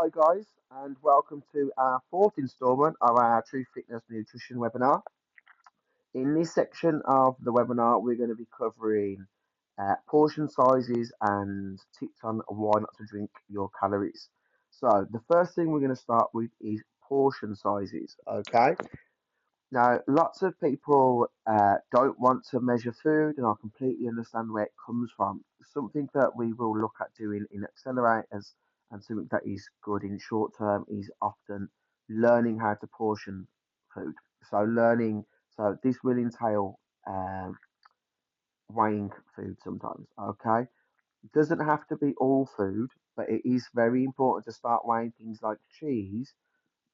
Hi guys, and welcome to our fourth instalment of our True Fitness Nutrition webinar. In this section of the webinar, we're going to be covering portion sizes and tips on why not to drink your calories. So the first thing we're going to start with is portion sizes. Okay, now, lots of people don't want to measure food, and I completely understand where it comes from. Something that we will look at doing in accelerators and something that is good in short term is often learning how to portion food. So this will entail weighing food sometimes, okay? It doesn't have to be all food, but it is very important to start weighing things like cheese.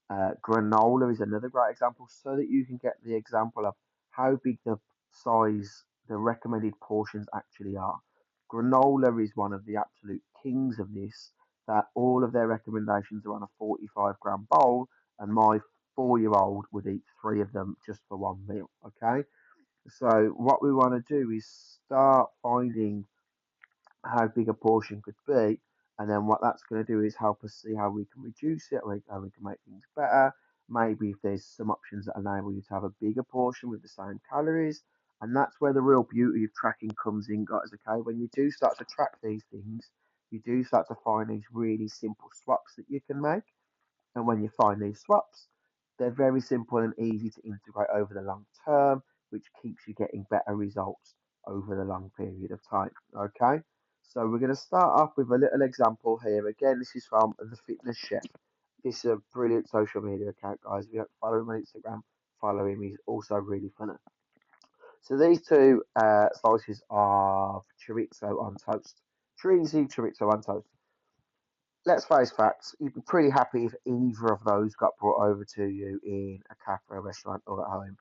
Granola is another great example, so that you can get the example of how big the recommended portions actually are. Granola is one of the absolute kings of this, that all of their recommendations are on a 45-gram bowl, and my 4-year-old would eat three of them just for one meal. Okay, so what we want to do is start finding how big a portion could be. And then what that's going to do is help us see how we can reduce it, how we can make things better. Maybe if there's some options that enable you to have a bigger portion with the same calories. And that's where the real beauty of tracking comes in, guys. Okay, when you do start to track these things, you do start to find these really simple swaps that you can make. And when you find these swaps, they're very simple and easy to integrate over the long term, which keeps you getting better results over the long period of time. Okay, so we're going to start off with a little example here. Again, this is from the Fitness Chef. This is a brilliant social media account, guys. If you don't follow him on Instagram, follow him. He's also really funny. So these two slices of chorizo on toast. Cheesy chorizo on toast. Let's face facts, you'd be pretty happy if either of those got brought over to you in a cafe, or restaurant, or at home.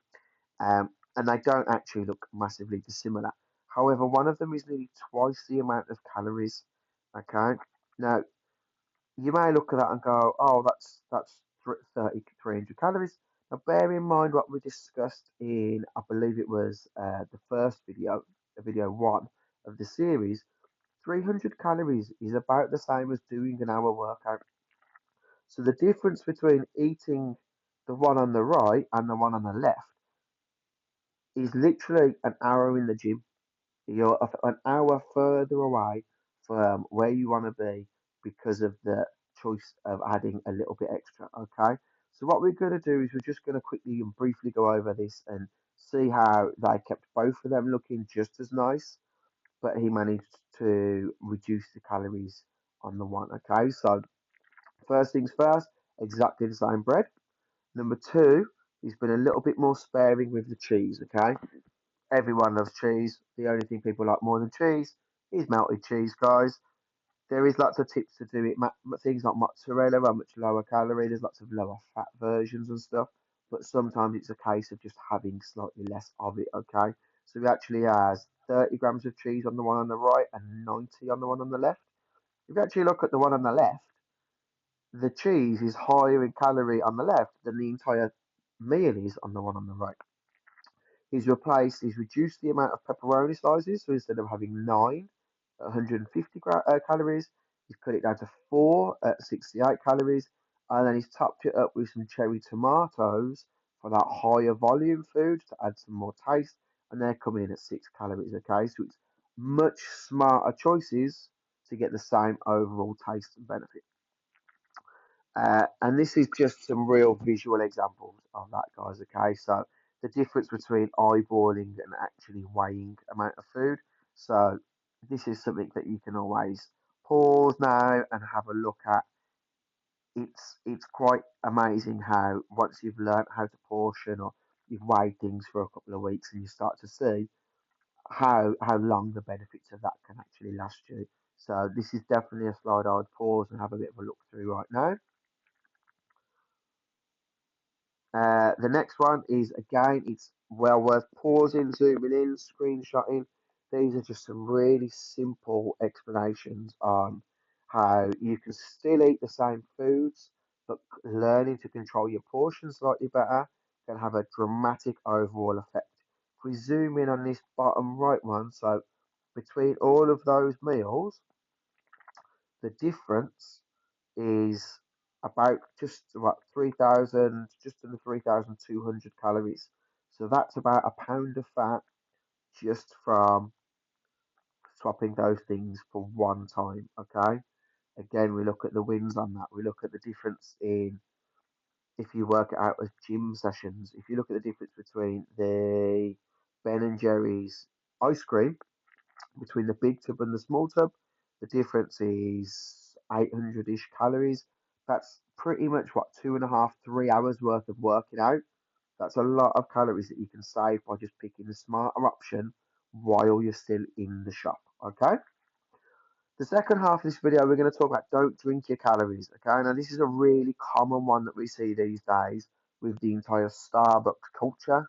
And they don't actually look massively dissimilar. However, one of them is nearly twice the amount of calories. Okay, now you may look at that and go, "Oh, that's 300 calories." Now, bear in mind what we discussed in, I believe it was the first video, video one of the series. 300 calories is about the same as doing an hour workout. So the difference between eating the one on the right and the one on the left is literally an hour in the gym. You're an hour further away from where you want to be because of the choice of adding a little bit extra. Okay. So what we're going to do is we're just going to quickly and briefly go over this and see how they kept both of them looking just as nice, but he managed to reduce the calories on the one. Okay. So first things first, exactly the same bread. Number two, he's been a little bit more sparing with the cheese, okay? Everyone loves cheese. The only thing people like more than cheese is melted cheese, guys. There is lots of tips to do it. Things like mozzarella are much lower calorie. There's lots of lower fat versions and stuff. But sometimes it's a case of just having slightly less of it, okay? So he actually has 30 grams of cheese on the one on the right and 90 on the one on the left. If you actually look at the one on the left, the cheese is higher in calorie on the left than the entire meal is on the one on the right. He's reduced the amount of pepperoni slices, so instead of having nine at 150 calories, he's cut it down to four at 68 calories, and then he's topped it up with some cherry tomatoes for that higher volume food to add some more taste, and they're coming in at 6 calories. Okay, so it's much smarter choices to get the same overall taste and benefit. And this is just some real visual examples of that, guys. Okay, so the difference between eyeballing and actually weighing amount of food. So this is something that you can always pause now and have a look at. It's quite amazing how once you've learned how to portion or you've weighed things for a couple of weeks and you start to see how long the benefits of that can actually last you. So this is definitely a slide I would pause and have a bit of a look through right now. The next one is again, it's well worth pausing, zooming in, screenshotting. These are just some really simple explanations on how you can still eat the same foods, but learning to control your portions slightly better can have a dramatic overall effect. If we zoom in on this bottom right one, so between all of those meals, the difference is about just what 3,000, just under 3,200 calories. So that's about a pound of fat just from swapping those things for one time. Okay. Again, we look at the wins on that. We look at the difference in if you work it out as gym sessions. If you look at the difference between the Ben and Jerry's ice cream, between the big tub and the small tub, the difference is 800-ish calories. That's pretty much what 2.5, 3 hours worth of working out. That's a lot of calories that you can save by just picking the smarter option while you're still in the shop. Okay. The second half of this video, we're going to talk about don't drink your calories. Okay. Now, this is a really common one that we see these days with the entire Starbucks culture.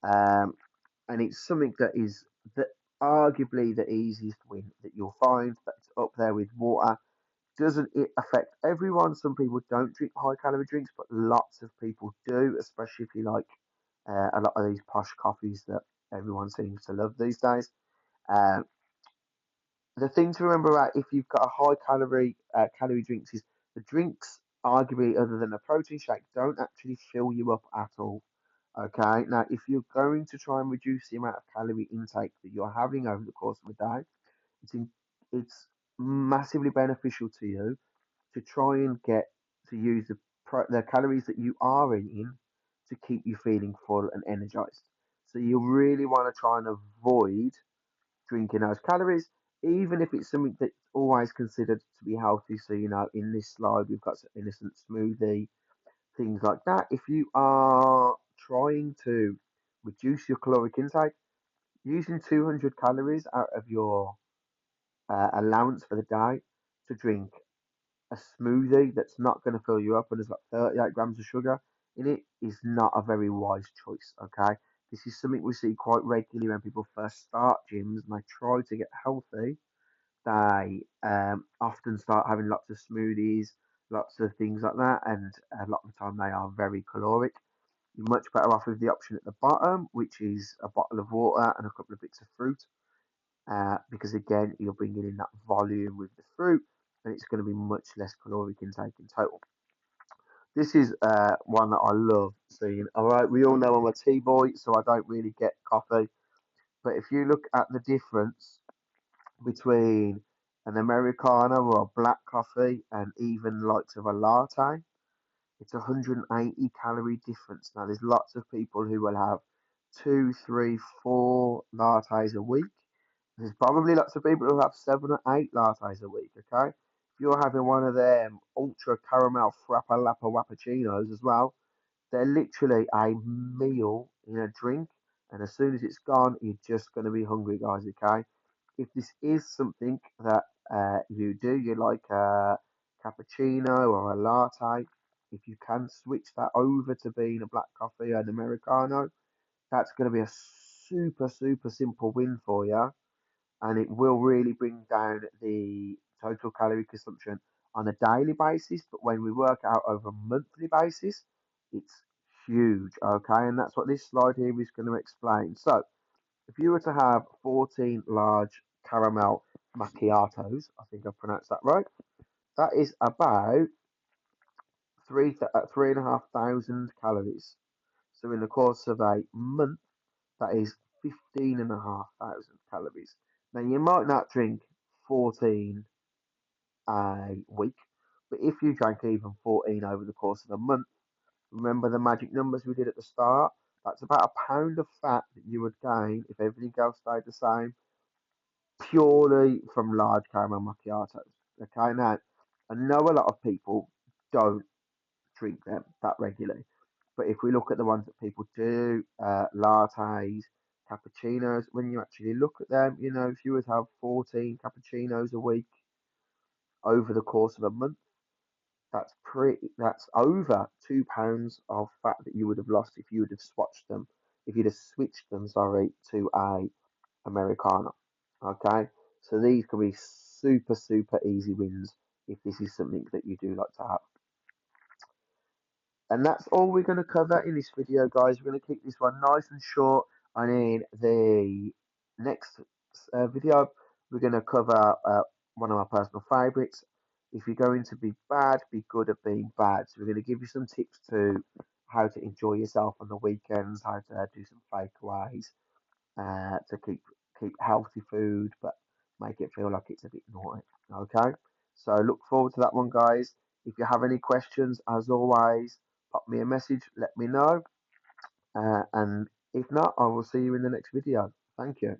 Um, and it's something that is the, arguably the easiest win that you'll find that's up there with water. Doesn't it affect everyone? Some people don't drink high calorie drinks, but lots of people do, especially if you like a lot of these posh coffees that everyone seems to love these days. Uh, the thing to remember about if you've got a high calorie drinks is the drinks, arguably other than a protein shake, don't actually fill you up at all. Okay, now if you're going to try and reduce the amount of calorie intake that you're having over the course of a day, it's in, it's massively beneficial to you to try and get to use the calories that you are eating to keep you feeling full and energized. So you really want to try and avoid drinking those calories, even if it's something that's always considered to be healthy. So, in this slide, we've got some innocent smoothie, things like that. If you are trying to reduce your caloric intake, using 200 calories out of your allowance for the day to drink a smoothie that's not going to fill you up and has got 38 grams of sugar in it is not a very wise choice. Okay. This is something we see quite regularly when people first start gyms and they try to get healthy. They often start having lots of smoothies, lots of things like that, and a lot of the time they are very caloric. You're much better off with the option at the bottom, which is a bottle of water and a couple of bits of fruit, because again, you're bringing in that volume with the fruit, and it's going to be much less caloric intake in total. This is one that I love seeing. All right, we all know I'm a tea boy, so I don't really get coffee. But if you look at the difference between an Americano or a black coffee and even likes of a latte, it's 180 calorie difference. Now, there's lots of people who will have two, three, four lattes a week. There's probably lots of people who have 7 or 8 lattes a week. Okay, if you're having one of them ultra caramel frappa lappa wappuccinos as well, they're literally a meal in a drink, and as soon as it's gone, you're just going to be hungry, guys. Okay, if this is something that you do, you like a cappuccino or a latte, if you can switch that over to being a black coffee or an Americano, that's going to be a super, super simple win for you. And it will really bring down the total calorie consumption on a daily basis. But when we work out over a monthly basis, it's huge. Okay. And that's what this slide here is going to explain. So, if you were to have 14 large caramel macchiatos, I think I pronounced that right, that is about 3,500 calories. So in the course of a month, that is 15,500 calories. Now you might not drink 14 a week, but if you drank even 14 over the course of a month, remember the magic numbers we did at the start? That's about a pound of fat that you would gain if everything else stayed the same purely from large caramel macchiatos. Okay, now I know a lot of people don't drink them that regularly, but if we look at the ones that people do, lattes, cappuccinos, when you actually look at them, if you would have 14 cappuccinos a week over the course of a month, that's over 2 pounds of fat that you would have lost if you would have if you'd have switched them, sorry, to a Americano. Okay, so these can be super, super easy wins if this is something that you do like to have. And that's all we're going to cover in this video, guys. We're going to keep this one nice and short. And in the next video, we're going to cover one of my personal favorites, If you're going to be bad, be good at being bad. So we're going to give you some tips to how to enjoy yourself on the weekends, how to do some takeaways, to keep healthy food, but make it feel like it's a bit naughty. Okay. So look forward to that one, guys. If you have any questions, as always, pop me a message, let me know. And if not, I will see you in the next video. Thank you.